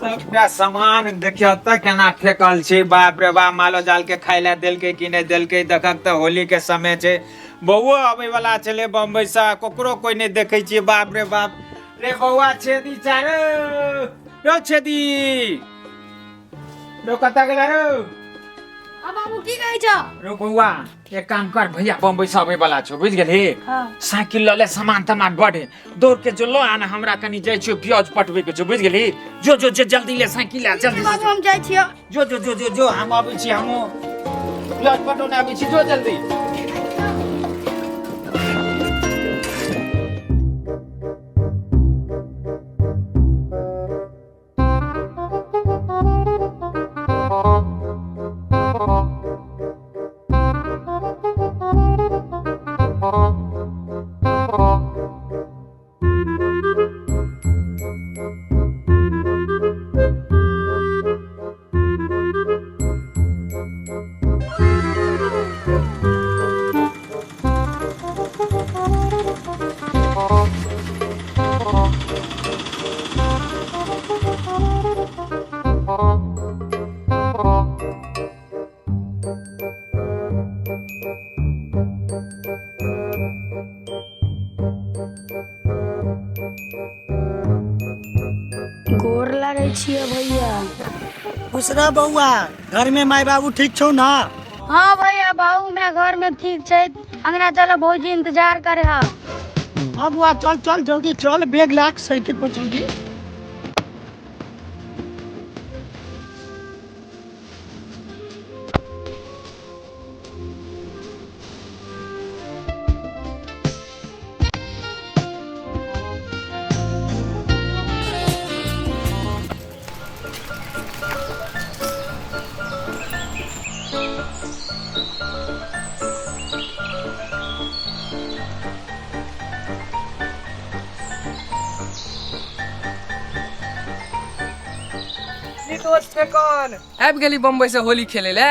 सबटा सामान देखियो त केना फेकल छै। बाप रे बाप, मालो जाल के खाय ले देलकै कि नहीं देलकै। देखक त होली के समय छै, बौओ आबै वाला छलै बम्बई से, ककरो कोई नहीं देखे छियै। बाप रे बाप रे, बौआ छेदी चारो रो छेदी रो, कतऽ गेला रो? बाबू की कहै छ? रो बौआ, एक काम कर, भैया बम्बई से आबै वाला छौ, बुझ गेली। साइकिल ल ले, सामान तमान बढ़े, दौड़ के जो लो आना, हमरा कनी जाय छियो प्याज पटवे के छौ, बुझ गेली। जो जो जो जल्दी ले, साइकिल ले जल्दी। बाबू हम जाइ छियो। जो जो जो जो जो हम आबै छी, हमो प्याज पटोने आबै छी, जो जल्दी। गोर लागै छियै भैया। दूसरा बउआ, घर में माय बाबू ठीक छौ ना? हाँ भैया, बाबू मेरा घर में ठीक छै। अंगना चलो, भौजी इंतजार करे हा। हाँ बुआ, चल चल जल्दी चल, बैग लाग साइकिल पर जल्दी। दोस्त के कौन आबि गेली बम्बई से होली खेले ले?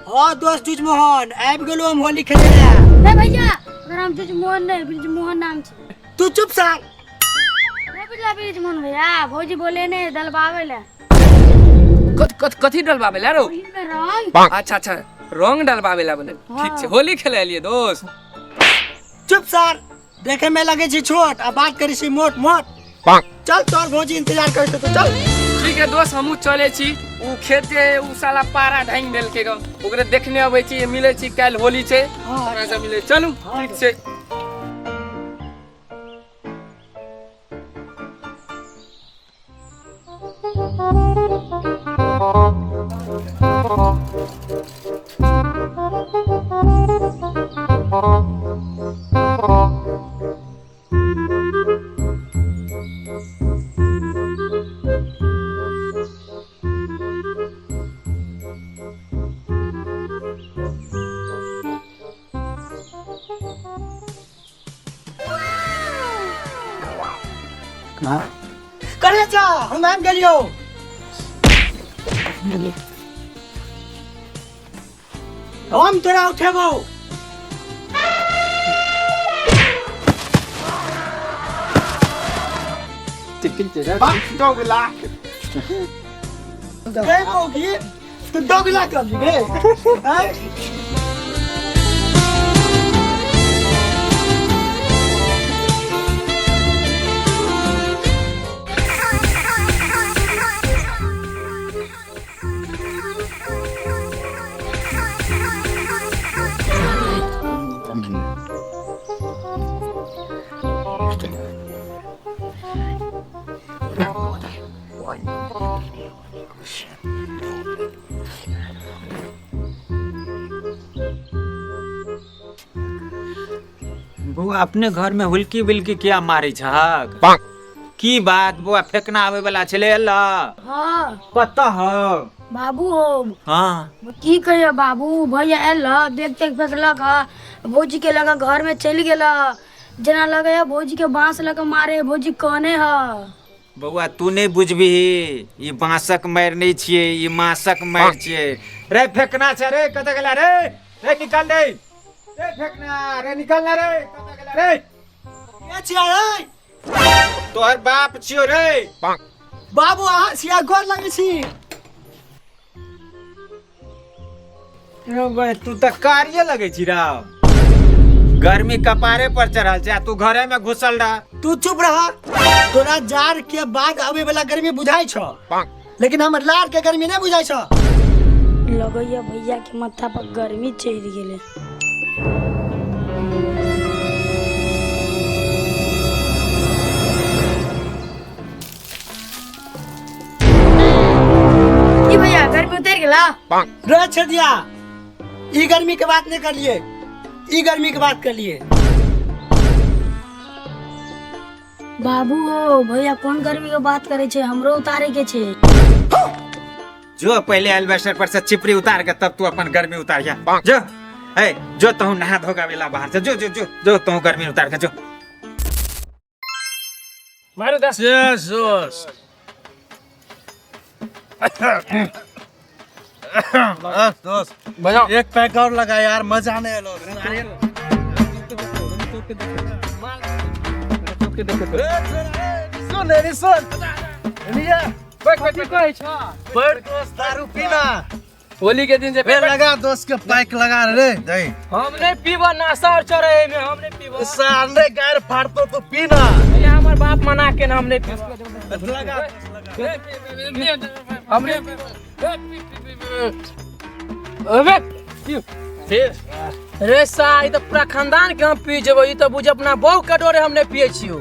हाँ दोस्त जुज मोहन आबि गेलो, हम होली खेले ले। ए भैया, अगर हम तुझ मोहन नहीं, ब्रिज मोहन नाम छै। तू चुप साल। नहीं बुझला ब्रिज मोहन भैया, भौजी बोले ने दलबावे ले। कथी डलबाबे ला रो? होली में रंग। अच्छा अच्छा, रंग डलबाबे ला बोले। ठीक छै, होली खेले एलिए दोस्त। चुप साल, देखे में लगे छी छोट आ बात करी छी मोट मोट। चल तोर भौजी इंतजार करते तो चल। ठीक है दोस्त, हमहू चले छी। उ खेते उ साला पारा ढांग देलके ग, ओकरे देखने अबै छी, मिले छी, काल होली छै, हमरा से मिले चलू। ठीक छै। करे जा, हम आबि गेलियो। हम तोरा उठेबो। दोगला गए होगी तो दोगला कर दी गए। बउआ, अपने घर में हुलकी बिल्की क्या मारी छक? की बात बउआ, फेंकना आवे वाला छले अल्ला? हाँ कत्ता हो बाबू हो। हाँ की कहियो बाबू, भैया एल देखते फेंकलक ह, भौजी के लगा घर में चल गेल, जना लगे भौजी के बांस लगा मारे, भौजी कहने ह। बउआ, तू नहीं बुझबी, ये बांसक मार नहीं छिए, ये मांसक मार छिए। रे फेंकना छै रे, कत गेला रे? रे निकाल रे, रे फेंकना रे, निकालना रे, कत गेला रे? ये छिया रे, तोहर बाप छियो रे। बाबू अहाँ सिया गोर लगै छी। रो भाई तू तो कार्य लगे छी राव। गर्मी कपारे पर चढ़ल छै, तू घरे में घुसल रहा। तू चुप रहा। तोरा जार के बाद आवे वाला गर्मी बुझाई छ, लेकिन हमर लार के गर्मी नहीं बुझाई छ। लगैया भैया के माथा पर गर्मी चढ़ गेले। की भैया गर्मी उतर गेला? रे छदिया, ई गर्मी के बात नहीं करलिए, ई गर्मी के बात करलिए। बाबू हो भैया कौन गर्मी के बात करे छे, हमरो उतारे के छे। जो पहले एल्वेस्टर पर से चिपरी उतार के तब तू अपन गर्मी उतार जा। जो ए जो तू नहा धोगा वेला बाहर से जो जो जो जो तू गर्मी उतार के जो। मारो 10 Jesus! दोस्त बजाओ। एक पैक और लगा यार, मजा नहीं लोग। सुन रे सुन, लिया बड़ दोस्त दारू पीना। होली के दिन से फिर लगा दोस्त के पैक लगा रे दही। हमने पीबा नाश्ता और चढ़े में हमने पीबा। सामने गायर फाड़तो तो पीना। ये हमार बाप मना के ना हमने पीबा। लगा हमने अबे रे सा ई तो पूरा खानदान के हम पी जेबो। ई तो बुझ अपना बहु कटोरे हमने पिए छियो।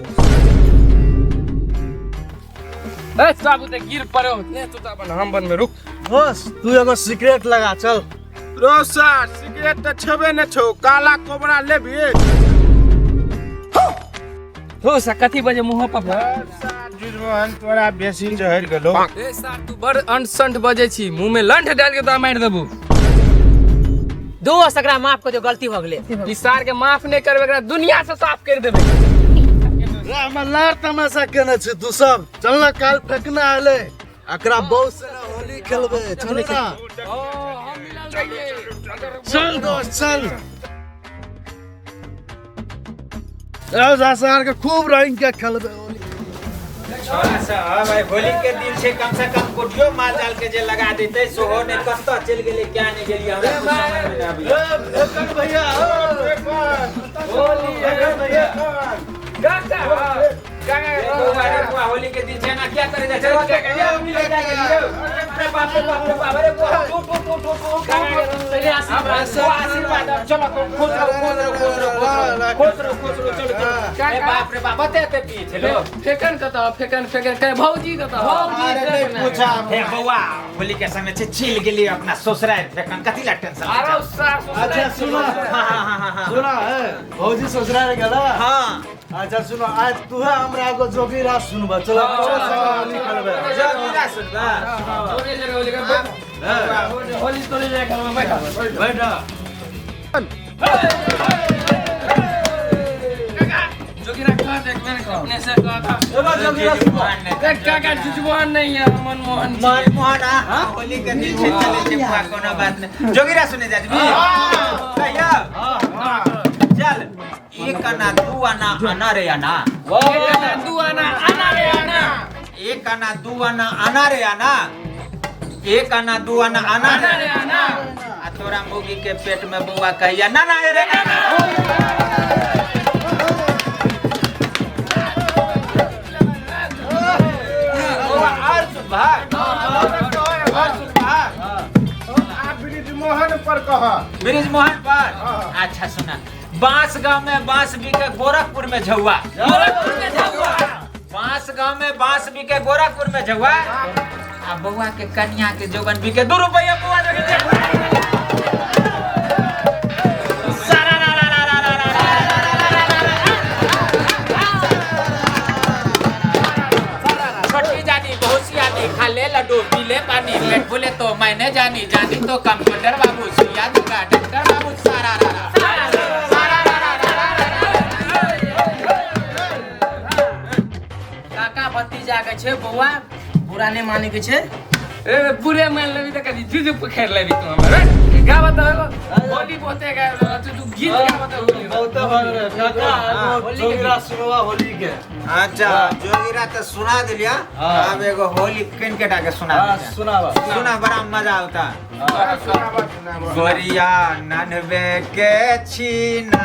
ए साबू ते गिर पड़ो ने तू तो अपन हम बन में रुक। दोस्त तू एगो सिगरेट लगा चल। रोसा सिगरेट तो छबे न छो, काला कोबरा लेबी। हो सा कथी बजे मुंह पर जुजमोहन तोरा बेसी जहर गेलो। ए सा तू बड़ अनसंट बजे छी, मुंह में लंठ डाल के तो मार देबो। दो सकरा माफ कर दो, गलती हो गेले। ई सार के माफ नहीं करबे, एकरा दुनिया से साफ कर देबे। हमर लार तमाशा केने छी तू सब। चल ना काल फेंकना आले, एकरा बहु से ना होली खेलबे। चल ना ओ हम मिलल रहिए। चल दोस्त चल। ऐसा सार के खूब रंग के खेलबे होली। छोरा सा भाई होली के दिन से कम कोटियो माल डाल के जे लगा देते सोहो ने कत्ता चल गेले क्या नहीं गेली हमरा कुछ समझ में ना आबी। फेंक भैया होली है भैया। गागा होली के दिन से ना क्या करे जा चलो क्या कर ये मिल जा गेली रे बाप रे बाप रे पहले आशीर्वाद चलो खुश रहो चलो ए बाप रे बाप बते पी चलो फेकन कता फेकन के भौजी कता अरे पूछा हे बउआ होली के समय से छिल गेली अपना ससुराल फेकन कथी ला टेंशन। अरे सास अच्छा सुनो सुनो है भौजी ससुराल गेला। हां अच्छा सुनो आज तू है हमरा को जोगी रात सुनबा। चलो होली खेलबे। जरूर सुनबा होली जगह होली का होली तो ले जाकर में बैठा बैठा। जोगी रखा देख मैंने कहा अपने से कहा था जोगी रात देख काका जुजवान नहीं है मनमोहन जी। मनमोहन हां होली के दिन से चले छे बुआ कोनो बात नहीं जोगीरा सुने जा जी कहिया चल एक आना दू आना आना रे आना एक आना दू आना आना रे आना एक आना दू आना आना रे आना एक आना दू आना आना रे आना आ तोरा मुगी के पेट में बुआ कहिया ना ना रे ना मोहन पर कहा ब्रिज मोहन पर। अच्छा सुना बांस गांव में बांस बिके गोरखपुर में झुआ। गोरखपुर में झुआ बांस गांव में बांस बिके गोरखपुर में झुआ। आ बउआ के कन्या के जोगन बिके 2 रुपया बुआ जोगी छोटी जानी बहुसिया दी खा ले लड्डू पी ले पानी पेट बोले तो मैंने जानी जानी तो कंप्यूटर बाबू सुइया दुका डॉक्टर बाबू सारा काका भतीजा के छे बौआ बुरा नहीं माने के छे। ए बुरे मान लेबी त कदी जुजु पखेर लेबी तू हमरा। गा बताओ होली बोते गा तू गीत गा बताओ बहुत भाग काका जोगिरा सुनवा होली के। अच्छा जोगिरा तो सुना दिलिया। हाँ। अब एगो होली किन के डाके सुना हाँ दिलिया। सुनावा। सुना बड़ा मजा आता। गोरिया ननवे के छीना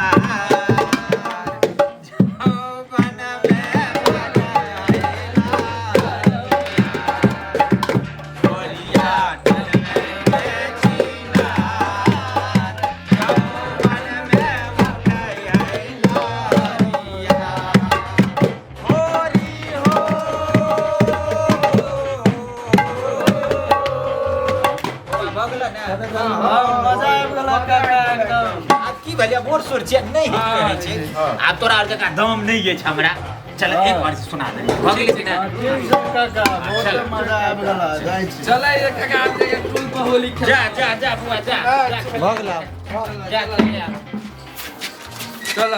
जौवन में भराइला। गोरिया ननवे के छीना जौवन में भराइला। होरी हो बगला ना मजा आबि गेल काका एकदम। आब की भेलै मोर सुर छै नहीं कहै छै। आब तोरा आर जका दम नहीं अछि हमरा। चल एक बार सुना दे भगले छै ना। काका बहुत मजा आबि गेल जाइ छी। चल ये काका आप जगह फुल पर होली खेल जा जा जा बुआ जा भगला जा चल